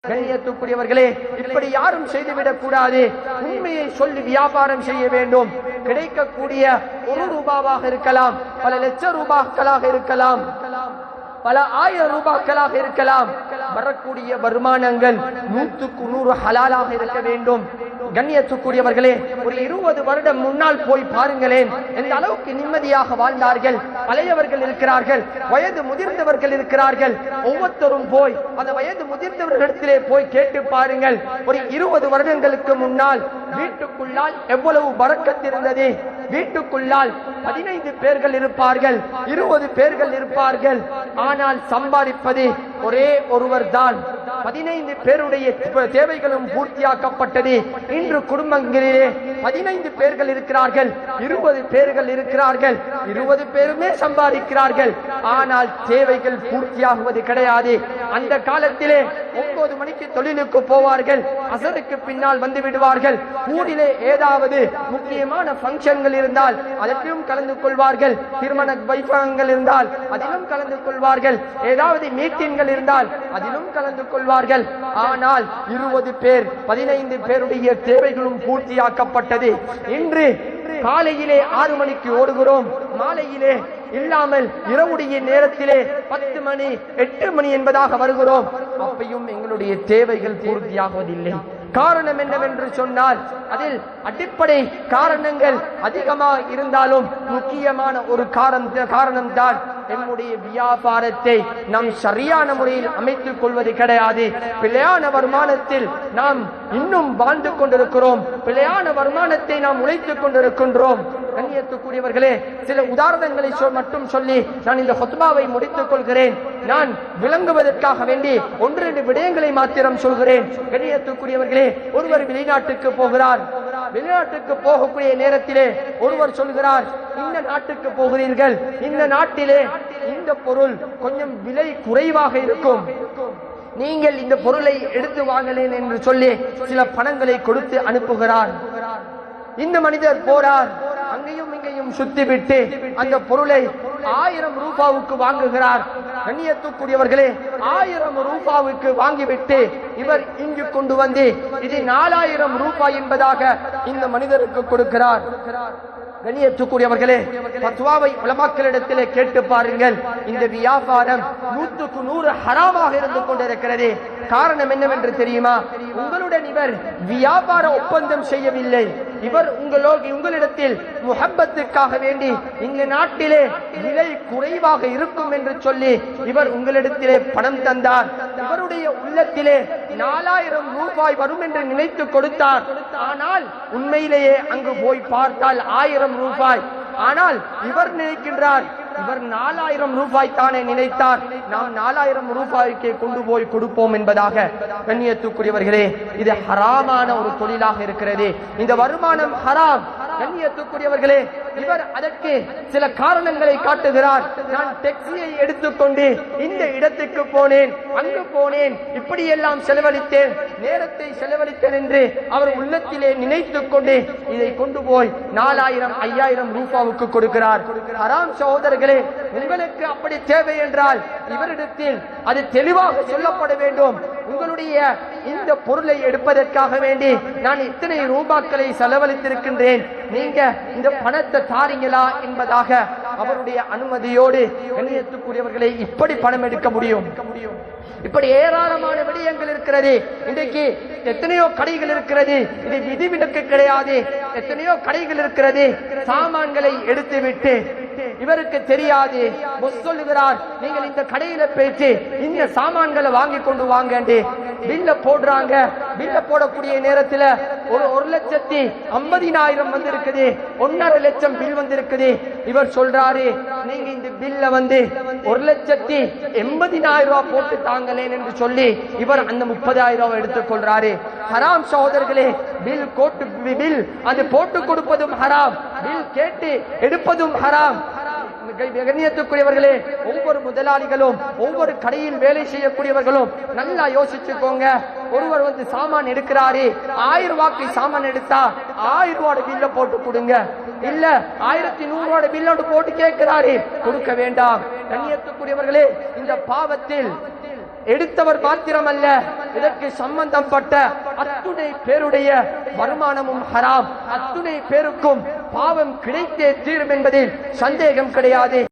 கண்ணியத்துக்குரியவர்களே, இப்படி யாரும் செய்துவிடக் கூடாது. உண்மையை சொல்லி வியாபாரம் செய்ய வேண்டும். கிடைக்கக்கூடிய ஒரு ரூபாவாக இருக்கலாம், பல லட்சம் ரூபாய்களாக இருக்கலாம், பல ஆயிரம் ரூபாய்களாக இருக்கலாம். வரக்கூடிய வருமானங்கள் 100க்கு 100 ஹலாலாக இருக்க வேண்டும். கண்ணியத்துக்குரியவர்களே, ஒரு 20 வருடம் முன்னால் போய் பாருங்களேன், எந்த அளவுக்கு நிம்மதியாக வாழ்ந்தார்கள். பழையவர்கள் இருக்கிறார்கள், வயது முதிர்ந்தவர்கள் இருக்கிறார்கள். ஒவ்வொருத்தரும் போய் அந்த வயது முதிர்ந்தவர்களிடத்திலே போய் கேட்டு பாருங்கள். ஒரு 20 வருடங்களுக்கு முன்னால் வீட்டுக்குள்ளால் எவ்வளவு பரக்கத் இருந்தது. வீட்டுக்குள்ளால் 15 பேர்கள் இருப்பார்கள், 20 பேர்கள் இருப்பார்கள். ஆனால் சம்பாதிப்பது ஒரே ஒருவர் தான். 15 பேருடைய தேவைகளும் பூர்த்தியாக்கப்பட்டது. இன்று குடும்பங்களிலே 15 பேர்கள் இருக்கிறார்கள், 20 பேர்கள் இருக்கிறார்கள், 20 பேருமே சம்பாதிக்கிறார்கள். ஆனால் தேவைகள் பூர்த்தியாகுவது கிடையாது. அந்த காலத்திலே 9 மணிக்கு தொழிலுக்கு போவார்கள், அசருக்கு பின்னால் வந்து விடுவார்கள். ஊரிலே ஏதாவது முக்கியமான பங்கன்கள் இருந்தால் அதற்கும் கலந்து கொள்வார்கள். திருமண வைபவங்கள் இருந்தால் அதிலும் கலந்து கொள்வார்கள். ஏதாவது மீட்டிங்கள் இருந்தால் அதிலும் கலந்து கொள்வார்கள். ஆனால் 20 பேர் 15 பேருடைய தேவைகளும் பூர்த்தியாக்கப்பட்டது. இன்று காலையிலே 6 மணிக்கு ஓடுகிறோம், மாலையிலே இல்லாமல் இரவுடைய நேரத்திலே 10 மணி 8 மணி என்பதாக வருகிறோம். அப்பையும் எங்களுடைய தேவைகள் பூர்த்தியாகுவதில்லை. காரணம் என்னவென்று சொன்னால், அதில் அடிப்படை காரணங்கள் அதிகமாக இருந்தாலும் முக்கியமான ஒரு காரணம் தான் நம்முடைய வியாபாரத்தை நாம் சரியான முறையில் அமைத்துக் கொள்வது கிடையாது. பிழையான வருமானத்தில் நாம் இன்னும் வாழ்ந்து கொண்டிருக்கிறோம், பிழையான வருமானத்தை நாம் உழைத்துக் கொண்டிருக்கின்றோம். கண்ணியத்துக்குரியவர்களே, சில உதாரணங்களை மட்டும் சொல்லி நான் இந்த ஹுத்பாவை முடித்துக் கொள்கிறேன். நான் விளங்குவதற்காக வேண்டி 1-2 விடயங்களை மாத்திரம் சொல்கிறேன். கண்ணியத்துக்குரியவர்களே, ஒருவர் வெளிநாட்டுக்கு போகிறார். வெளிநாட்டுக்கு போகக்கூடிய நேரத்திலே ஒருவர் சொல்கிறார், இந்த நாட்டுக்கு போகிறீர்கள், இந்த நாட்டிலே இந்த பொருள் கொஞ்சம் விலை குறைவாக இருக்கும், நீங்கள் இந்த பொருளை எடுத்து வாங்கலேன் என்று சொல்லி சில பணங்களை கொடுத்து அனுப்புகிறார். இந்த மனிதர் போறார், அங்கேயும் இங்கேயும் சுத்திவிட்டு அந்த பொருளை 1000 ரூபாவுக்கு வாங்குகிறார். கண்ணியத்துக்குரியவர்களே, 1000 ரூபாவுக்கு வாங்கிவிட்டு இவர் இங்கு கொண்டு வந்து இது 4000 ரூபாய் என்பதாக இந்த மனிதருக்கு கொடுக்கிறார். கண்ணியத்துக்குரியவர்களே, பத்வாவை உலமாக்களிடத்திலே கேட்டு பாருங்கள். இந்த வியாபாரம் 100க்கு 100 ஹராமாக இருந்து கொண்டிருக்கிறது. காரணம் என்னவென்று தெரியுமா? உங்களுடன் இவர் வியாபார ஒப்பந்தம் செய்யவில்லை. இவர் உங்களிடத்தில் முஹப்பத்துக்காக வேண்டி இந்த நாட்டிலே விலை குறைவாக இருக்கும் என்று சொல்லி இவர் உங்களிடத்திலே பணம் தந்தார். இவருடைய உள்ளத்திலே 4000 ரூபாய் வரும் என்று நினைத்து கொடுத்தார். ஆனால் உண்மையிலேயே அங்கு போய் பார்த்தால் 1000 ரூபாய். ஆனால் இவர் நினைக்கின்றார், இவர் 4000 ரூபாய் தானே நினைத்தார், நாம் 4000 ரூபாய்க்கே கொண்டு போய் கொடுப்போம் என்பதாக. கண்ணியத்துக்குரியவர்களே, இது ஹராமான ஒரு தொழிலாக இருக்கிறது. இந்த வருமானம் ஹராம். கண்ணியத்துக்குரியவர்களே, இவர் அதற்கு சில காரணங்களை காட்டுகிறார். நான் டாக்ஸியை எடுத்துக்கொண்டு இந்த இடத்துக்கு போனேன், அங்கு போனேன், இப்படியெல்லாம் செலவழித்தேன், நேரத்தை செலவழித்தேன் என்று அவர் உள்ளத்திலே நினைத்துக் கொண்டு இதை கொண்டு போய் 4000 5000 ரூபாவுக்கு கொடுக்கிறார். ஹராம் சகோதரர்களே, உங்களுக்கு அப்படி தேவை என்றால் இவரிடத்தில் அது தெளிவாக சொல்லப்பட வேண்டும். உங்களுடைய இந்த பொருளை எடுப்பதற்காக வேண்டி நான் இத்தனை ரூபாய்களை செலவழித்திருக்கின்றேன், நீங்க இந்த பணத்தை தாரீங்களா என்பதாக அவருடைய அனுமதியோடு. கண்ணியத்துக்குரியவர்களை, இப்படி பணம் எடுக்க முடியும். இப்படி ஏராளமான விடயங்கள் இருக்கிறது. இன்றைக்கு எத்தனையோ கடைகள் இருக்கிறது, இது விதிவிலக்கு கிடையாது. எத்தனையோ கடைகள் இருக்கிறது, சாமான்களை எடுத்துவிட்டு இவருக்கு தெரியாது, சொல்லுகிறார், நீங்கள் இந்த கடையில போயிட்டு இந்த சாமான்களை வாங்கி கொண்டு வாங்க. பில்ல போடுறாங்க. பில்ல போடக்கூடிய நேரத்தில் 1,50,000 வந்திருக்குது, 1.5 லட்சம் பில் வந்திருக்குது. இவர் சொல்றாரு, நீங்க இந்த பில்ல 1,80,000 ரூபாய் போட்டு தாங்களேன் என்று சொல்லி இவர் அந்த 30,000 ரூபாய் எடுத்துக் கொள்றாரு. ஹராம் சகோதரர்களே, பில் அது போட்டு கொடுப்பதும் ஹராம், பில் கேட்டு எடுப்பதும் ஹராம். கண்ணியத்துக்குரியவர்களே, ஒவ்வொரு முதலாளிகளும் ஒவ்வொரு கடையில் வேலை செய்யக்கூடியவர்களும் நல்லா யோசிச்சுக்கோங்க. ஒருவர் சாமான் எடுக்கிறாரு, 1000 ரூபாய்க்கு சாமான் எடுத்தா 1000 ரூபாய் பில்ல போட்டு கொடுங்க, இல்ல 1100 ரூபாய் பில்லோடு போட்டு கேட்கிறாரு, கொடுக்க வேண்டாம். கண்ணியத்துக்குரியவர்களே, இந்த பாவத்தில் எடுத்தவர் மாத்திரமல்ல, இதற்கு சம்பந்தப்பட்ட அத்துணை பேருடைய வருமானமும் ஹராம். அத்துணை பேருக்கும் பாவம் கிடைத்தே தீரும் என்பதில் சந்தேகம் கிடையாது.